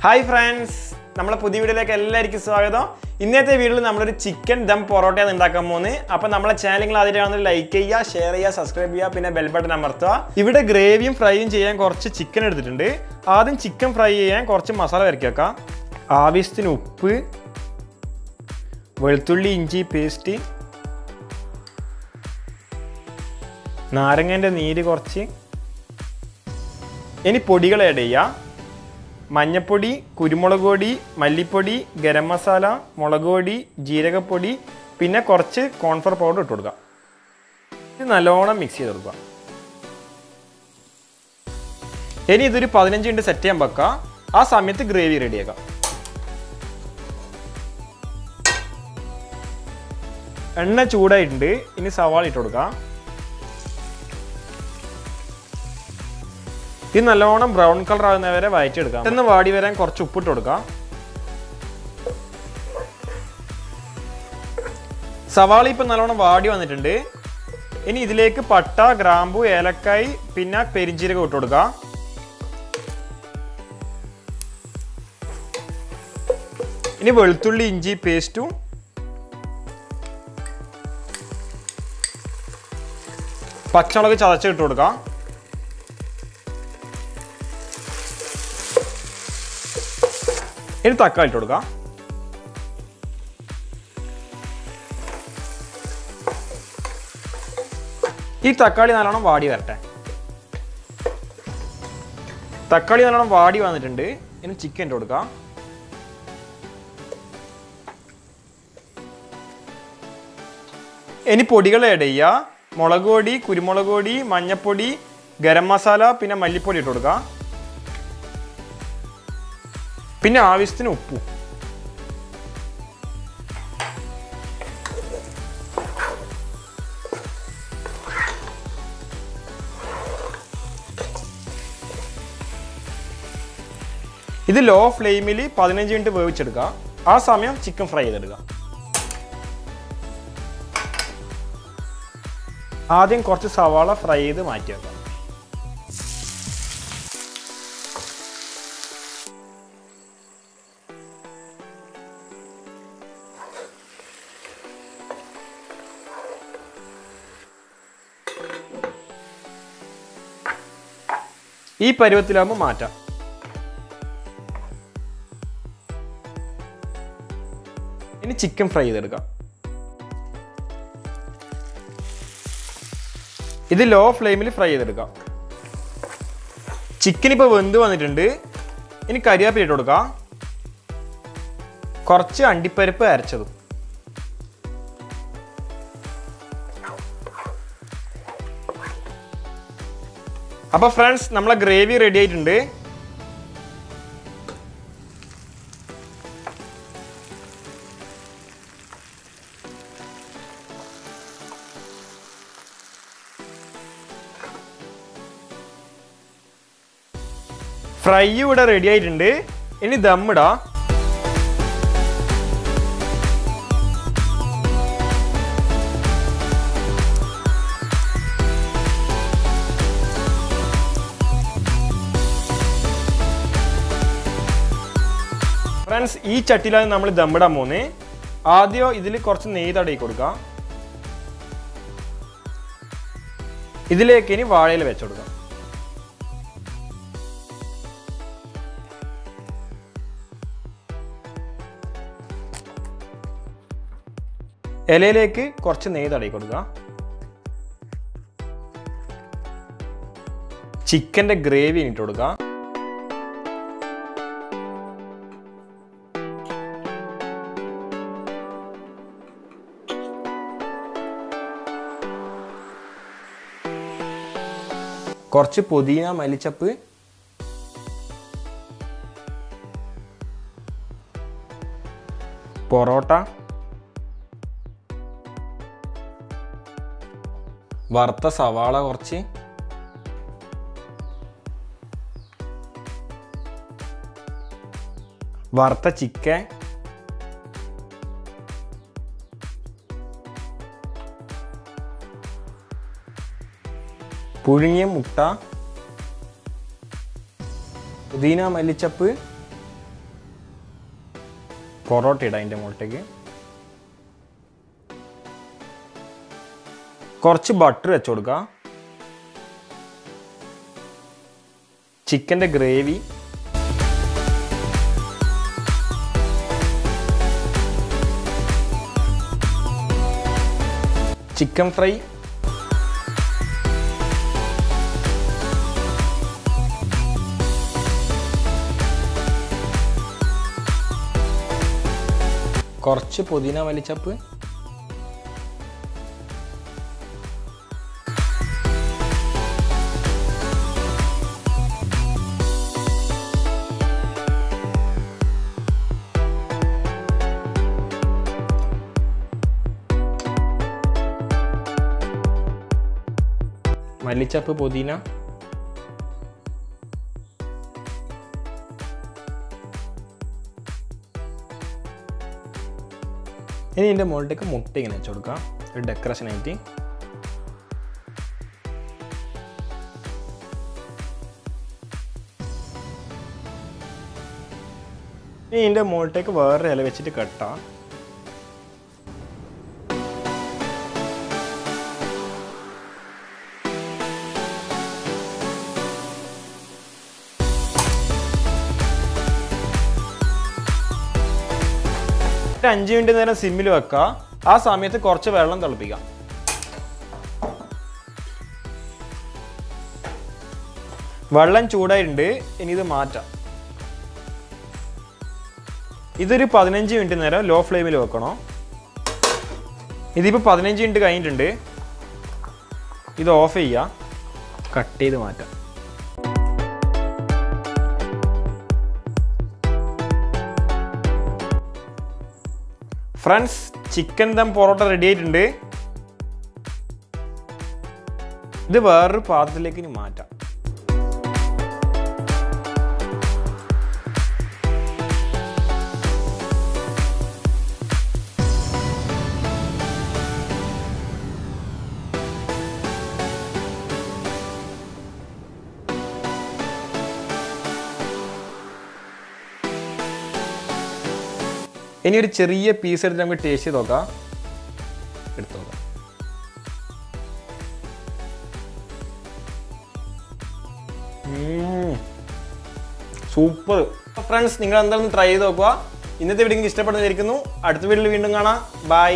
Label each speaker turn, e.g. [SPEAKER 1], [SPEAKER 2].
[SPEAKER 1] Hi friends, we have a new video. In this video, we have a chicken dum parotta. If you like our channel, like, share, subscribe, and bell button. Here is gravy and frying chicken. Add chicken fry and masala. Avistin uppu, velthulli inji paste, narangante neeru korchu. Any podigal add cheya. മഞ്ഞപ്പൊടി, കുരുമുളക് പൊടി, മല്ലിപ്പൊടി, ഗരം മസാല, മുളക് പൊടി, ജീരകപ്പൊടി, പിന്നെ കുറച്ച് cornflour powder ഇട്ട് കൊടുക്കുക. ഇത് നല്ലോണം മിക്സ് ചെയ്ത് കൊടുക്കുക. ഇനി ഇതൊരു 15 മിനിറ്റ് സെറ്റ് ചെയ്യാൻ വെക്കുക. ആ സമയത്ത് ഗ്രേവി റെഡിയാക്കാം. എണ്ണ ചൂടായിട്ടുണ്ട്. ഇനി സവാള ഇട്ട് കൊടുക്കുക. ഇത് നല്ലോണം ബ്രൗൺ കളർ ആവുന്നവരെ വഴറ്റിയെടുക്കാം. പെട്ടെന്ന് വാടി വരാൻ കുറച്ച് ഉപ്പിട്ട് കൊടുക്കാം. സവാള ഇപ്പം നല്ലോണം വാടി വന്നിട്ടുണ്ട്. ഇനി ഇതിലേക്ക് പട്ട, ഗ്രാമ്പു, ഏലക്കായ് പിന്നെ പെരിഞ്ജീരകം ഇട്ട് കൊടുക്കാം. ഇനി വെളുത്തുള്ളി ഇഞ്ചി പേസ്റ്റും പച്ചമുളക് ചതച്ചിട്ട് കൊടുക്കാം. ഇനി തക്കാളി ഇട്ട് കൊടുക്കാം. ഈ തക്കാളി നല്ലോണം വാടി വരട്ടെ. തക്കാളി നല്ലോണം വാടി വന്നിട്ടുണ്ട്. ഇനി ചിക്കൻ ഇട്ട് കൊടുക്കാം. ഇനി പൊടികൾ ആഡ് ചെയ്യുക. മുളക് പൊടി, കുരുമുളക് പൊടി, മഞ്ഞൾപ്പൊടി, ഗരം മസാല പിന്നെ മല്ലിപ്പൊടി ഇട്ട് കൊടുക്കാം. പിന്നെ ആവശ്യത്തിന് ഉപ്പും. ഇത് ലോ ഫ്ലെയിമിൽ 15 മിനിറ്റ് വേവിച്ചെടുക്കുക. ആ സമയം ചിക്കൻ ഫ്രൈ ചെയ്തെടുക്കുക. ആദ്യം കുറച്ച് സവാള ഫ്രൈ ചെയ്ത് മാറ്റി വെക്കാം. ഈ പരുവത്തിലാകുമ്പോൾ മാറ്റാം. ഇനി ചിക്കൻ ഫ്രൈ ചെയ്തെടുക്കാം. ഇത് ലോ ഫ്ലെയിമിൽ ഫ്രൈ ചെയ്തെടുക്കാം. ചിക്കൻ ഇപ്പോൾ വെന്ത് വന്നിട്ടുണ്ട്. ഇനി കരിവേപ്പില ഇട്ട് കൊടുക്കാം. കുറച്ച് അണ്ടിപ്പരിപ്പ് അരച്ചതും. അപ്പോൾ ഫ്രണ്ട്സ്, നമ്മളെ ഗ്രേവി റെഡി ആയിട്ടുണ്ട്. ഫ്രൈ ഇവിടെ റെഡി ആയിട്ടുണ്ട്. ഇനി ദമ്മിടാം. ഫ്രണ്ട്സ്, ഈ ചട്ടിയിലാണ് നമ്മൾ ദമ്മിടാൻ പോകുന്നത്. ആദ്യം ഇതിൽ കുറച്ച് നെയ്യ് തടവി കൊടുക്കാം. ഇതിലേക്ക് ഇനി വാഴയില വെച്ച് കൊടുക്കാം. ഇലയിലേക്ക് കുറച്ച് നെയ്യ് തടവി കൊടുക്കുക. ചിക്കൻ്റെ ഗ്രേവി ഇട്ട് കൊടുക്കുക. കുറച്ച് പുതിന, മല്ലിച്ചപ്പ്, പൊറോട്ട, വറുത്ത സവാള കുറച്ച്, വറുത്ത ചിക്കൻ, പുഴുങ്ങിയ മുട്ട, പുതിന, മല്ലിച്ചപ്പ്, പൊറോട്ട ഇടാം അതിൻ്റെ മുകളിലേക്ക്. കുറച്ച് ബട്ടർ വെച്ച് കൊടുക്കാം. ചിക്കൻ്റെ ഗ്രേവി, ചിക്കൻ ഫ്രൈ, കുറച്ച് പുതിന മല്ലിച്ചപ്പ്, മല്ലിച്ചപ്പ്, പുതിന, ഇനി ഇതിൻ്റെ മുകളിലേക്ക് മുട്ട ഇങ്ങനെ വെച്ച് കൊടുക്കാം ഒരു ഡെക്കറേഷനായിട്ട്. ഇനി ഇതിൻ്റെ മുകളിലേക്ക് വേറൊരു ഇല വെച്ചിട്ട് കെട്ടാം. ഒരു 5 മിനിറ്റ് നേരം സിമ്മിൽ വെക്കുക. ആ സമയത്ത് കുറച്ച് വെള്ളം തിളപ്പിക്കാം. വെള്ളം ചൂടായിട്ടുണ്ട്. ഇനി ഇത് മാറ്റാം. ഇതൊരു 15 മിനിറ്റ് നേരം ലോ ഫ്ലെയിമിൽ വെക്കണം. ഇതിപ്പോൾ 15 മിനിറ്റ് കഴിഞ്ഞിട്ടുണ്ട്. ഇത് ഓഫ് ചെയ്യുക. കട്ട് ചെയ്ത് മാറ്റാം. Friends, chicken dum parotta ready ആയിട്ടുണ്ട്. ഇത് വേറൊരു പാത്രത്തിലേക്ക് ഇനി മാറ്റാം. ഇനി ഒരു ചെറിയ പീസ് എടുത്ത് നമുക്ക് ടേസ്റ്റ് ചെയ്ത് നോക്കാം. എടുത്തു നോക്കാം. സൂപ്പർ. ഫ്രണ്ട്സ്, നിങ്ങൾ എന്തായാലും ട്രൈ ചെയ്ത് നോക്കുക. ഇന്നത്തെ വീഡിയോ നിങ്ങൾക്ക് ഇഷ്ടപ്പെടുന്നതായിരിക്കുന്നു. അടുത്ത വീഡിയോയിൽ വീണ്ടും കാണാം. ബൈ.